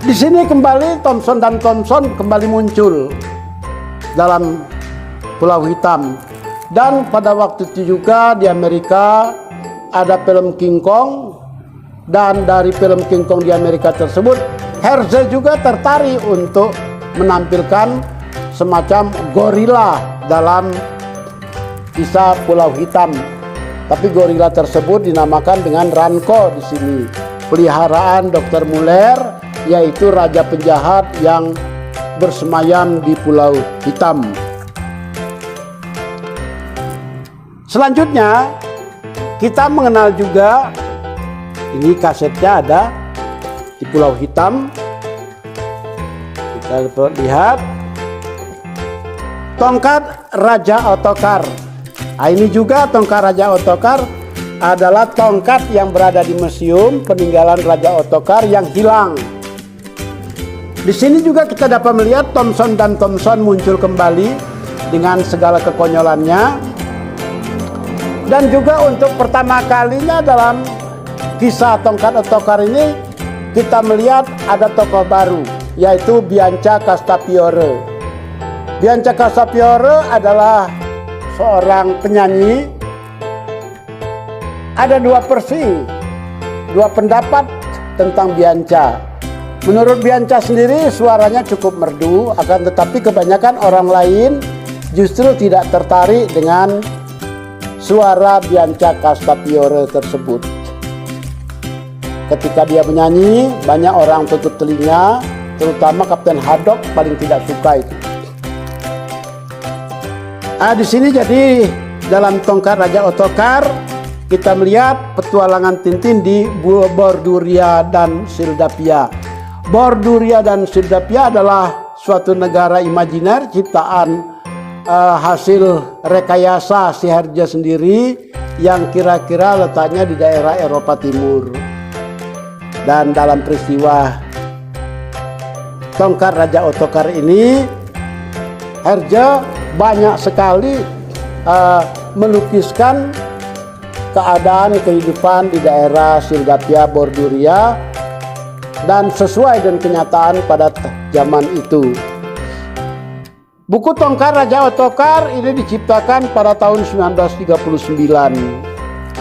Di sini kembali Thomson dan Thomson kembali muncul dalam Pulau Hitam. Dan pada waktu itu juga di Amerika ada film King Kong, dan dari film King Kong di Amerika tersebut Hergé juga tertarik untuk menampilkan semacam gorila dalam kisah Pulau Hitam. Tapi gorila tersebut dinamakan dengan Ranko di sini, peliharaan Dr. Muller, yaitu raja penjahat yang bersemayam di Pulau Hitam. Selanjutnya kita mengenal juga, ini kasetnya ada di Pulau Hitam. Kita lihat tongkat Raja Ottokar. Nah, ini juga tongkat Raja Ottokar adalah tongkat yang berada di museum peninggalan Raja Ottokar yang hilang. Di sini juga kita dapat melihat Thomson dan Thomson muncul kembali dengan segala kekonyolannya. Dan juga untuk pertama kalinya dalam kisah tongkat Ottokar ini kita melihat ada tokoh baru, yaitu Bianca Castafiore. Bianca Castafiore adalah seorang penyanyi. Ada dua versi, dua pendapat tentang Bianca. Menurut Bianca sendiri suaranya cukup merdu, akan tetapi kebanyakan orang lain justru tidak tertarik dengan suara Bianca Castafiore tersebut. Ketika dia menyanyi, banyak orang tutup telinga, terutama Kapten Haddock paling tidak suka itu. Di sini jadi dalam tongkat Raja Ottokar kita melihat petualangan Tintin di Borduria dan Sildapia. Borduria dan Sildapia adalah suatu negara imajiner ciptaan hasil rekayasa si Hergé sendiri yang kira-kira letaknya di daerah Eropa Timur. Dan dalam peristiwa tongkat Raja Ottokar ini, Hergé banyak sekali melukiskan keadaan kehidupan di daerah Sildapia, Borduria, dan sesuai dengan kenyataan pada zaman itu. Buku tongkat Raja Ottokar ini diciptakan pada tahun 1939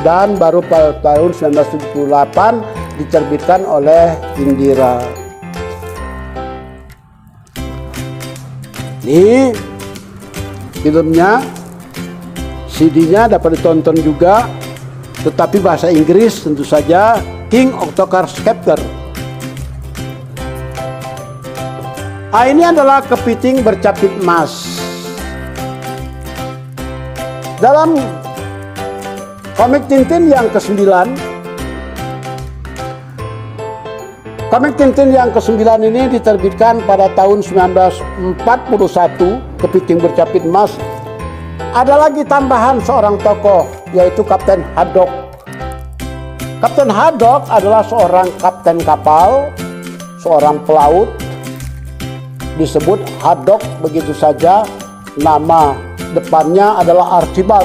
dan baru pada tahun 1978 diterbitkan oleh Indira. Ini filmnya, CD-nya dapat ditonton juga, tetapi bahasa Inggris tentu saja, King Ottokar's Scepter. Ini adalah kepiting bercapit emas. Dalam komik Tintin yang ke-9, komik Tintin yang ke-9 ini diterbitkan pada tahun 1941, kepiting bercapit emas. Ada lagi tambahan seorang tokoh, yaitu Kapten Haddock. Kapten Haddock adalah seorang kapten kapal, seorang pelaut. Disebut Haddock begitu saja, nama depannya adalah Archibald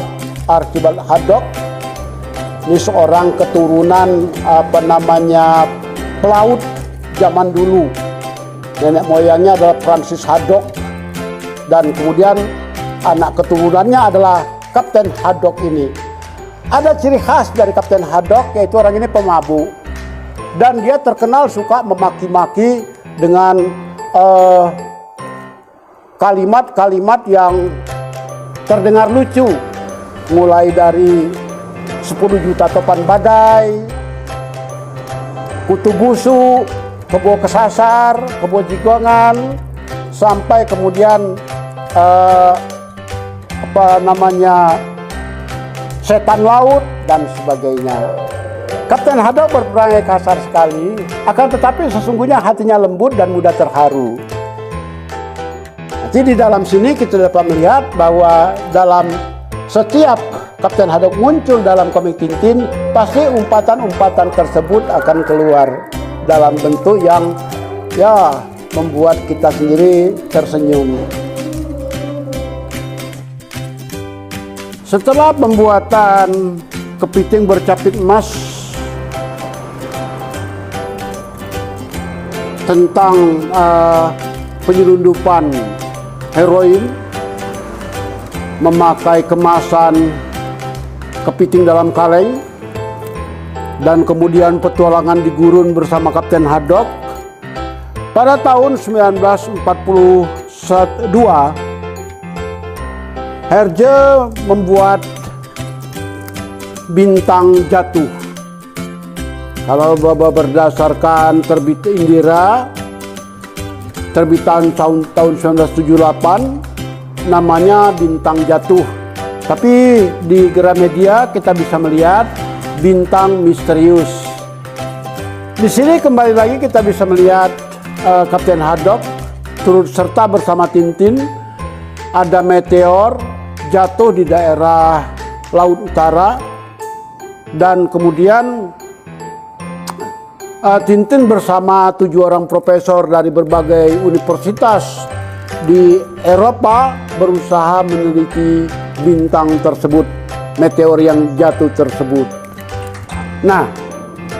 Haddock. Ini seorang keturunan pelaut zaman dulu. Nenek moyangnya adalah Francis Haddock, dan kemudian anak keturunannya adalah Kapten Haddock ini. Ada ciri khas dari Kapten Haddock, yaitu orang ini pemabuk, dan dia terkenal suka memaki-maki dengan kalimat-kalimat yang terdengar lucu, mulai dari 10 juta topan badai, kutu busuk, kebo kesasar, kebo jigongan, sampai kemudian setan laut dan sebagainya. Kapten Haddock berperangai kasar sekali, akan tetapi sesungguhnya hatinya lembut dan mudah terharu. Jadi di dalam sini kita dapat melihat bahwa dalam setiap Kapten Haddock muncul dalam komik Tintin, pasti umpatan-umpatan tersebut akan keluar dalam bentuk yang membuat kita sendiri tersenyum. Setelah pembuatan kepiting bercapit emas tentang penyelundupan heroin memakai kemasan kepiting dalam kaleng, dan kemudian petualangan di gurun bersama Kapten Haddock. Pada tahun 1942 Herge membuat Bintang Jatuh. Kalau berdasarkan terbit Indira, terbitan tahun 1978, namanya Bintang Jatuh. Tapi di Gramedia kita bisa melihat Bintang Misterius. Di sini kembali lagi kita bisa melihat Kapten Haddock turut serta bersama Tintin. Ada meteor jatuh di daerah Laut Utara, dan kemudian Tintin bersama 7 orang profesor dari berbagai universitas di Eropa berusaha meneliti bintang tersebut, meteor yang jatuh tersebut. Nah,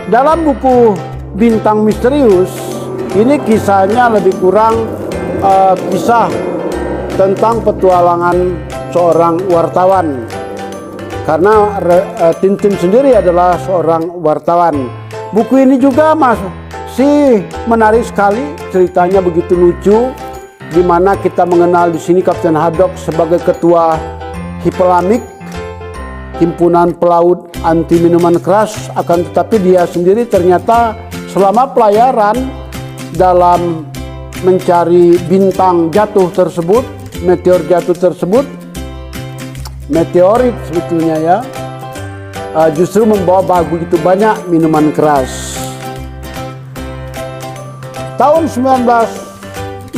dalam buku Bintang Misterius ini kisahnya lebih kurang kisah tentang petualangan seorang wartawan, karena Tintin sendiri adalah seorang wartawan. Buku ini juga masih menarik sekali, ceritanya begitu lucu, di mana kita mengenal di sini Kapten Haddock sebagai ketua Hipelamik, himpunan pelaut anti minuman keras. Akan tetapi dia sendiri ternyata selama pelayaran dalam mencari bintang jatuh tersebut, meteor jatuh tersebut, meteorit sebetulnya ya, justru membawa begitu banyak minuman keras. Tahun 1942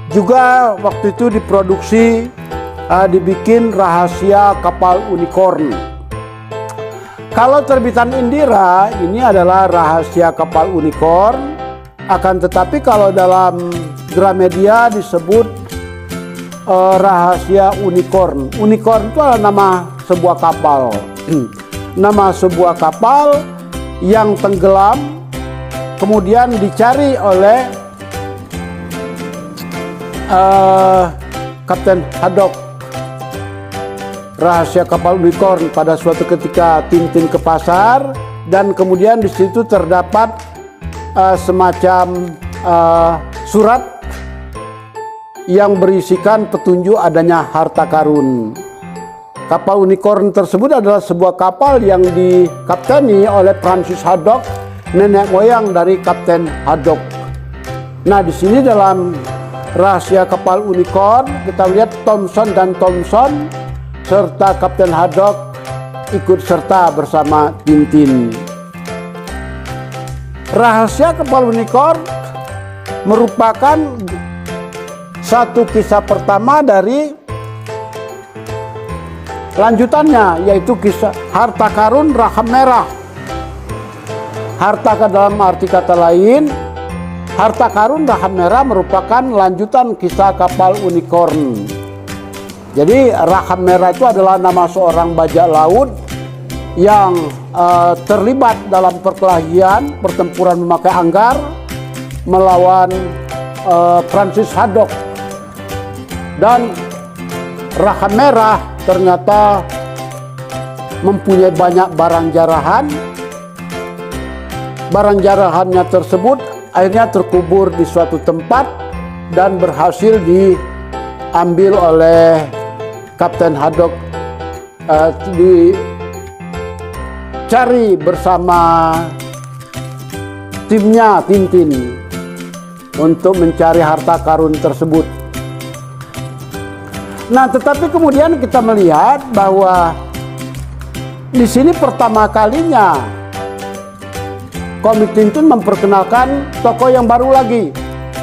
juga waktu itu diproduksi, dibikin Rahasia Kapal Unicorn. Kalau terbitan Indira ini adalah Rahasia Kapal Unicorn, akan tetapi kalau dalam Gramedia disebut Rahasia Unicorn. Unicorn itu adalah nama sebuah kapal. Nama sebuah kapal yang tenggelam kemudian dicari oleh Kapten Haddock. Rahasia Kapal Unicorn. Pada suatu ketika Tintin ke pasar, dan kemudian di situ terdapat semacam surat yang berisikan petunjuk adanya harta karun. Kapal Unicorn tersebut adalah sebuah kapal yang dikapteni oleh Francis Haddock, nenek moyang dari Kapten Haddock. Nah, di sini dalam Rahasia Kapal Unicorn kita lihat Thomson dan Thomson serta Kapten Haddock ikut serta bersama Tintin. Rahasia Kapal Unicorn merupakan satu kisah pertama dari lanjutannya, yaitu kisah harta karun raham merah. Harta dalam arti kata lain, harta karun raham merah merupakan lanjutan kisah kapal Unicorn. Jadi raham merah itu adalah nama seorang bajak laut yang terlibat dalam perkelahian, pertempuran memakai anggar melawan Francis Haddock. Dan raham merah ternyata mempunyai banyak barang jarahan. Barang jarahannya tersebut akhirnya terkubur di suatu tempat dan berhasil diambil oleh Kapten Haddock, dicari bersama timnya Tintin untuk mencari harta karun tersebut. Nah, tetapi kemudian kita melihat bahwa di sini pertama kalinya komik Tintin memperkenalkan tokoh yang baru lagi,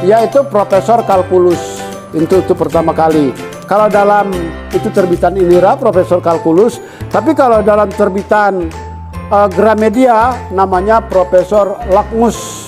yaitu Profesor Calculus. Itu pertama kali. Kalau dalam itu terbitan Indira, Profesor Calculus, tapi kalau dalam terbitan Gramedia namanya Profesor Lackmus.